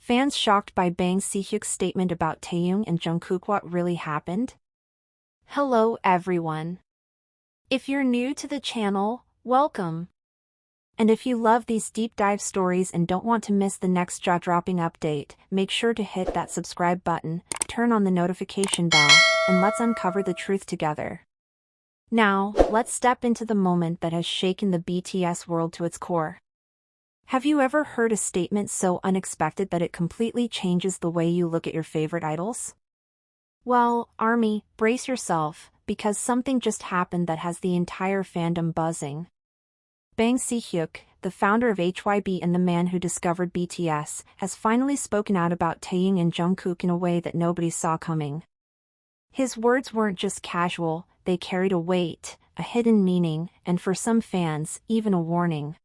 Fans shocked by Bang Si-hyuk's statement about Taehyung and Jungkook. What really happened? Hello everyone. If you're new to the channel, welcome. And if you love these deep dive stories and don't want to miss the next jaw-dropping update, make sure to hit that subscribe button, turn on the notification bell, and let's uncover the truth together. Now, let's step into the moment that has shaken the BTS world to its core. Have you ever heard a statement so unexpected that it completely changes the way you look at your favorite idols? Well, ARMY, brace yourself, because something just happened that has the entire fandom buzzing. Bang Si-hyuk, the founder of HYB and the man who discovered BTS, has finally spoken out about Taehyung and Jungkook in a way that nobody saw coming. His words weren't just casual, they carried a weight, a hidden meaning, and for some fans, even a warning.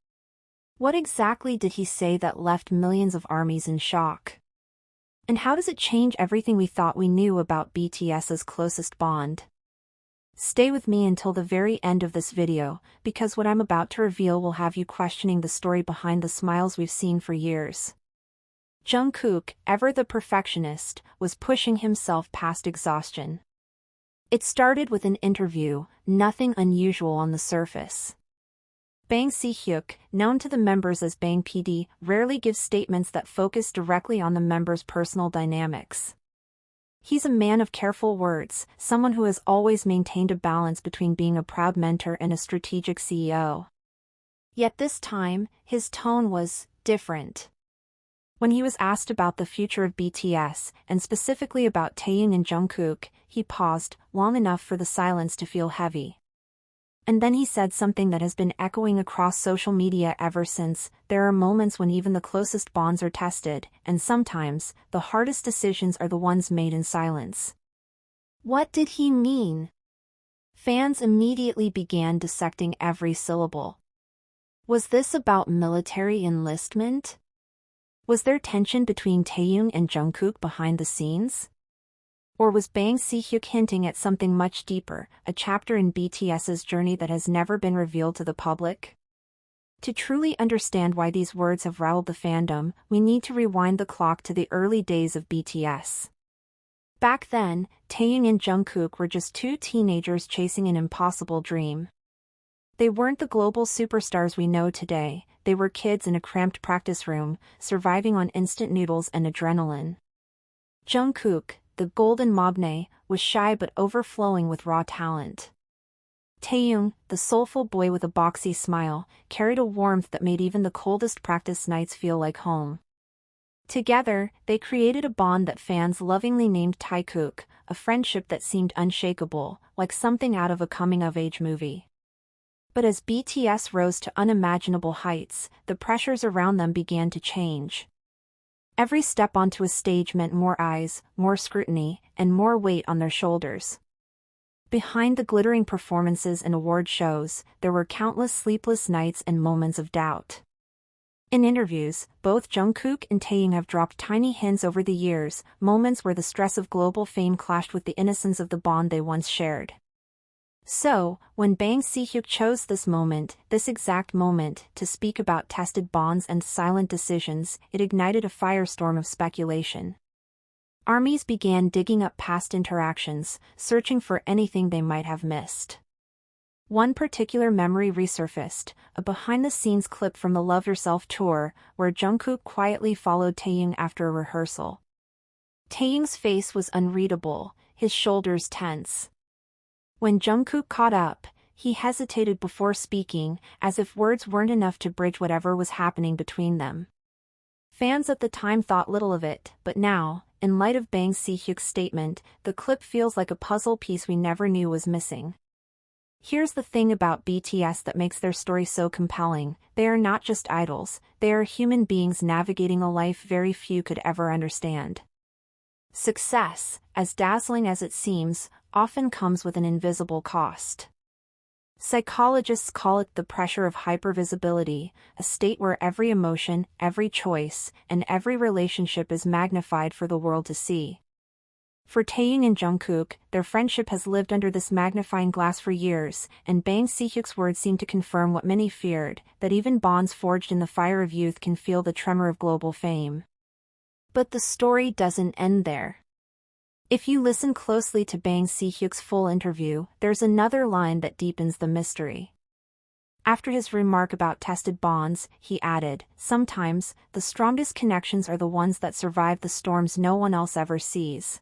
What exactly did he say that left millions of ARMYs in shock? And how does it change everything we thought we knew about BTS's closest bond? Stay with me until the very end of this video, because what I'm about to reveal will have you questioning the story behind the smiles we've seen for years. Jungkook, ever the perfectionist, was pushing himself past exhaustion. It started with an interview, nothing unusual on the surface. Bang Si-hyuk, known to the members as Bang PD, rarely gives statements that focus directly on the members' personal dynamics. He's a man of careful words, someone who has always maintained a balance between being a proud mentor and a strategic CEO. Yet this time, his tone was different. When he was asked about the future of BTS, and specifically about Taehyung and Jungkook, he paused long enough for the silence to feel heavy. And then he said something that has been echoing across social media ever since: there are moments when even the closest bonds are tested, and sometimes, the hardest decisions are the ones made in silence. What did he mean? Fans immediately began dissecting every syllable. Was this about military enlistment? Was there tension between Taehyung and Jungkook behind the scenes? Or was Bang Si-hyuk hinting at something much deeper, a chapter in BTS's journey that has never been revealed to the public? To truly understand why these words have rattled the fandom, we need to rewind the clock to the early days of BTS. Back then, Taehyung and Jungkook were just two teenagers chasing an impossible dream. They weren't the global superstars we know today, they were kids in a cramped practice room, surviving on instant noodles and adrenaline. Jungkook, the golden mobne, was shy but overflowing with raw talent. Taehyung, the soulful boy with a boxy smile, carried a warmth that made even the coldest practice nights feel like home. Together, they created a bond that fans lovingly named Taekook, a friendship that seemed unshakable, like something out of a coming-of-age movie. But as BTS rose to unimaginable heights, the pressures around them began to change. Every step onto a stage meant more eyes, more scrutiny, and more weight on their shoulders. Behind the glittering performances and award shows, there were countless sleepless nights and moments of doubt. In interviews, both Jungkook and Taehyung have dropped tiny hints over the years, moments where the stress of global fame clashed with the innocence of the bond they once shared. So, when Bang Si-hyuk chose this exact moment, to speak about tested bonds and silent decisions, it ignited a firestorm of speculation. ARMYs began digging up past interactions, searching for anything they might have missed. One particular memory resurfaced, a behind-the-scenes clip from the Love Yourself tour, where Jungkook quietly followed Taehyung after a rehearsal. Taehyung's face was unreadable, his shoulders tense. When Jungkook caught up, he hesitated before speaking, as if words weren't enough to bridge whatever was happening between them. Fans at the time thought little of it, but now, in light of Bang Si-hyuk's statement, the clip feels like a puzzle piece we never knew was missing. Here's the thing about BTS that makes their story so compelling: they are not just idols, they are human beings navigating a life very few could ever understand. Success, as dazzling as it seems, often comes with an invisible cost. Psychologists call it the pressure of hypervisibility, a state where every emotion, every choice, and every relationship is magnified for the world to see. For Taehyung and Jungkook, their friendship has lived under this magnifying glass for years, and Bang Si-hyuk's words seem to confirm what many feared, that even bonds forged in the fire of youth can feel the tremor of global fame. But the story doesn't end there. If you listen closely to Bang Si-hyuk's full interview, there's another line that deepens the mystery. After his remark about tested bonds, he added, "Sometimes, the strongest connections are the ones that survive the storms no one else ever sees."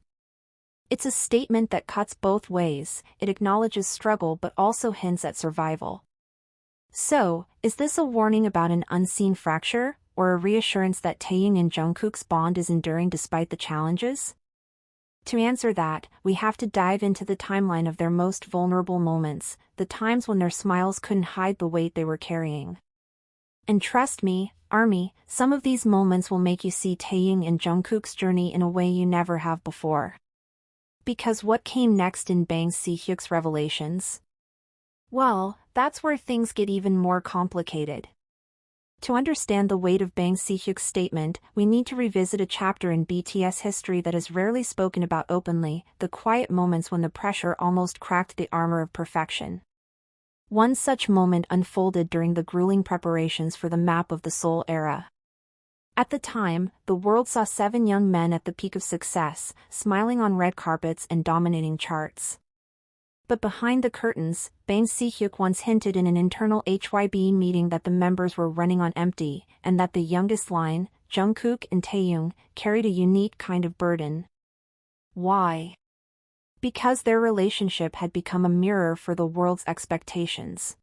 It's a statement that cuts both ways. It acknowledges struggle but also hints at survival. So, is this a warning about an unseen fracture, or a reassurance that Taehyung and Jungkook's bond is enduring despite the challenges? To answer that, we have to dive into the timeline of their most vulnerable moments, the times when their smiles couldn't hide the weight they were carrying. And trust me, Army, some of these moments will make you see Taehyung and Jungkook's journey in a way you never have before. Because what came next in Bang Si-hyuk's revelations? Well, that's where things get even more complicated. To understand the weight of Bang Si-hyuk's statement, we need to revisit a chapter in BTS history that is rarely spoken about openly, the quiet moments when the pressure almost cracked the armor of perfection. One such moment unfolded during the grueling preparations for the Map of the Soul era. At the time, the world saw 7 young men at the peak of success, smiling on red carpets and dominating charts. But behind the curtains, Bang Si-hyuk once hinted in an internal HYB meeting that the members were running on empty, and that the youngest line, Jungkook and Taehyung, carried a unique kind of burden. Why? Because their relationship had become a mirror for the world's expectations.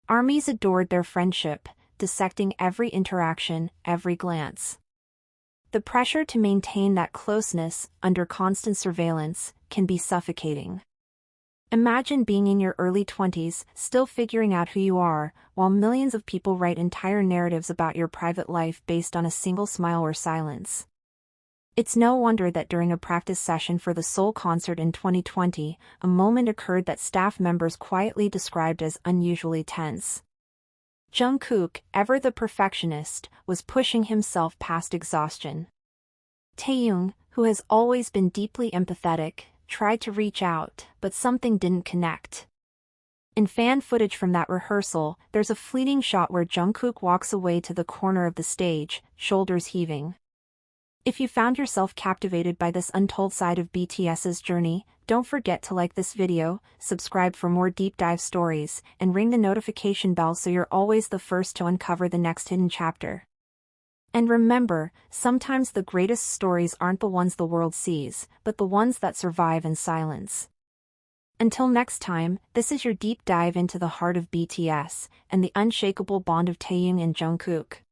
Armies adored their friendship, dissecting every interaction, every glance. The pressure to maintain that closeness, under constant surveillance, can be suffocating. Imagine being in your early 20s, still figuring out who you are, while millions of people write entire narratives about your private life based on a single smile or silence. It's no wonder that during a practice session for the Seoul concert in 2020, a moment occurred that staff members quietly described as unusually tense. Jungkook, ever the perfectionist, was pushing himself past exhaustion. Taehyung, who has always been deeply empathetic, tried to reach out, but something didn't connect. In fan footage from that rehearsal, there's a fleeting shot where Jungkook walks away to the corner of the stage, shoulders heaving. If you found yourself captivated by this untold side of BTS's journey, don't forget to like this video, subscribe for more deep dive stories, and ring the notification bell so you're always the first to uncover the next hidden chapter. And remember, sometimes the greatest stories aren't the ones the world sees, but the ones that survive in silence. Until next time, this is your deep dive into the heart of BTS, and the unshakable bond of Taehyung and Jungkook.